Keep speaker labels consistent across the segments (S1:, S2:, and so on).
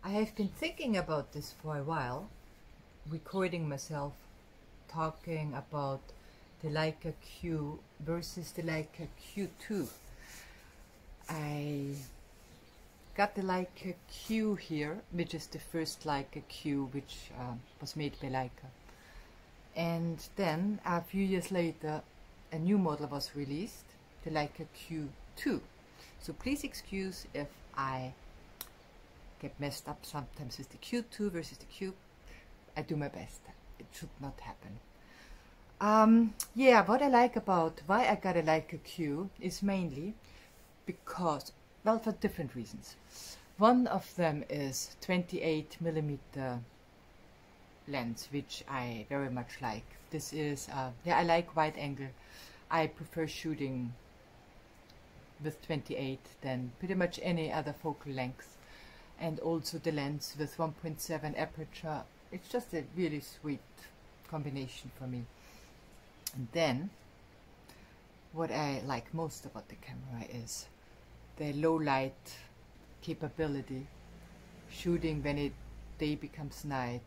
S1: I have been thinking about this for a while, recording myself talking about the Leica Q versus the Leica Q2. I got the Leica Q here, which is the first Leica Q which was made by Leica. And then a few years later a new model was released, the Leica Q2. So please excuse if I get messed up sometimes with the Q2 versus the Q. I do my best. It should not happen. Yeah, what I like about why I got a Leica Q is mainly because, well, for different reasons. One of them is 28mm lens, which I very much like. This is, yeah, I like wide angle. I prefer shooting with 28 than pretty much any other focal length. And also the lens with 1.7 aperture. It's just a really sweet combination for me. And then what I like most about the camera is the low light capability, shooting when day becomes night,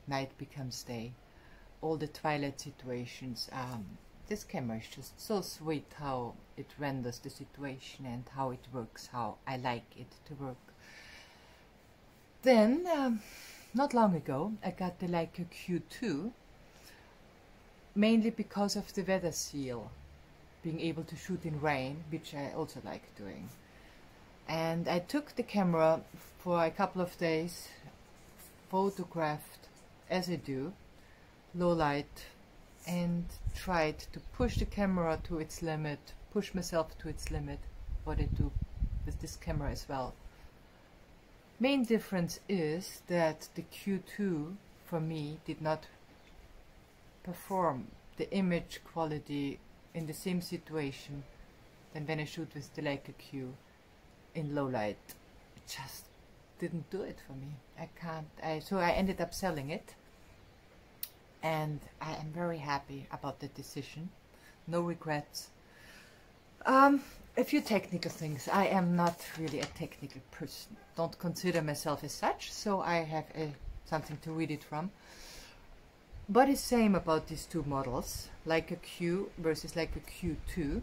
S1: night becomes day, all the twilight situations. This camera is just so sweet how it renders the situation and how it works, how I like it to work. Then, not long ago, I got the Leica Q2, mainly because of the weather seal, being able to shoot in rain, which I also like doing. And I took the camera for a couple of days, photographed, as I do, low light, and tried to push the camera to its limit, push myself to its limit, what I do with this camera as well. Main difference is that the Q2 for me did not perform the image quality in the same situation than when I shoot with the Leica Q in low light. It just didn't do it for me. So I ended up selling it, and I am very happy about the decision. No regrets. A few technical things. I am not really a technical person. Don't consider myself as such, so I have something to read it from. What is same about these two models, Leica Q versus Leica Q2?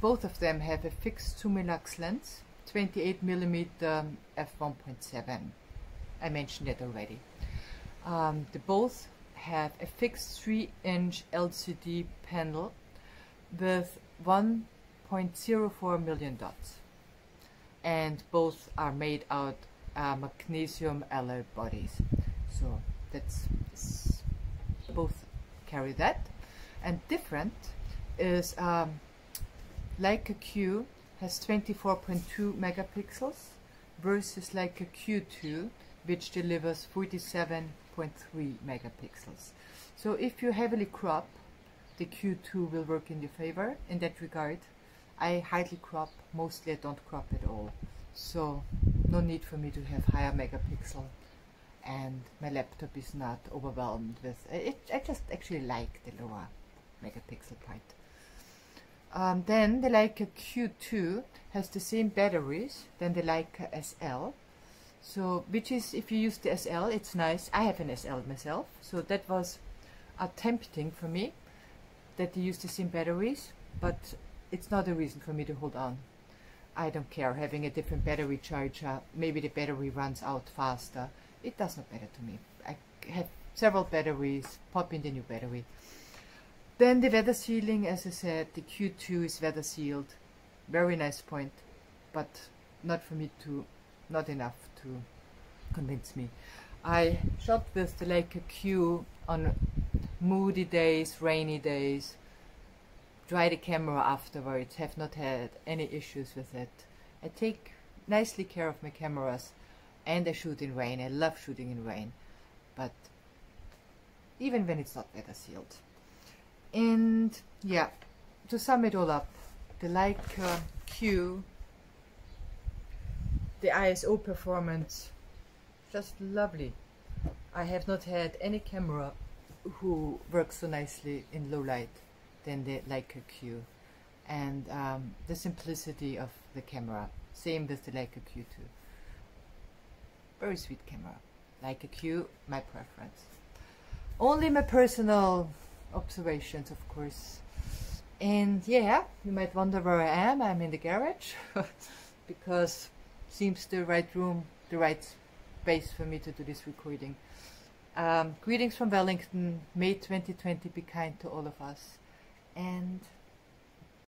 S1: Both of them have a fixed Summilux lens, 28mm f1.7. I mentioned it already. They both have a fixed 3-inch LCD panel with 1.04 million dots, and both are made out magnesium alloy bodies. So that's both carry that. And different is Leica Q has 24.2 megapixels versus Leica Q2, which delivers 47.3 megapixels. So if you heavily crop, the Q2 will work in your favor in that regard. I hardly crop, mostly I don't crop at all. So no need for me to have higher megapixel, and my laptop is not overwhelmed with it. I just actually like the lower megapixel part. Then the Leica Q2 has the same batteries than the Leica SL. So, which is, if you use the SL, it's nice. I have an SL myself, so that was tempting for me that they use the same batteries, but it's not a reason for me to hold on. I don't care having a different battery charger. Maybe the battery runs out faster. It does not matter to me. I have several batteries, pop in the new battery. Then the weather sealing, as I said, the Q2 is weather sealed. Very nice point, but not for me to, not enough to convince me. I shot with the Leica Q on moody days, rainy days, dry the camera afterwards, have not had any issues with it. I take nicely care of my cameras, and I shoot in rain. I love shooting in rain, but even when it's not weather sealed. And yeah, to sum it all up, the Leica Q, the ISO performance, just lovely. I have not had any camera who works so nicely in low light than the Leica Q, and the simplicity of the camera, same with the Leica Q2. Very sweet camera. Leica Q, my preference. Only my personal observations, of course. And yeah, you might wonder where I am. I'm in the garage because seems the right room, the right space for me to do this recording. Greetings from Wellington, May 2020. Be kind to all of us. And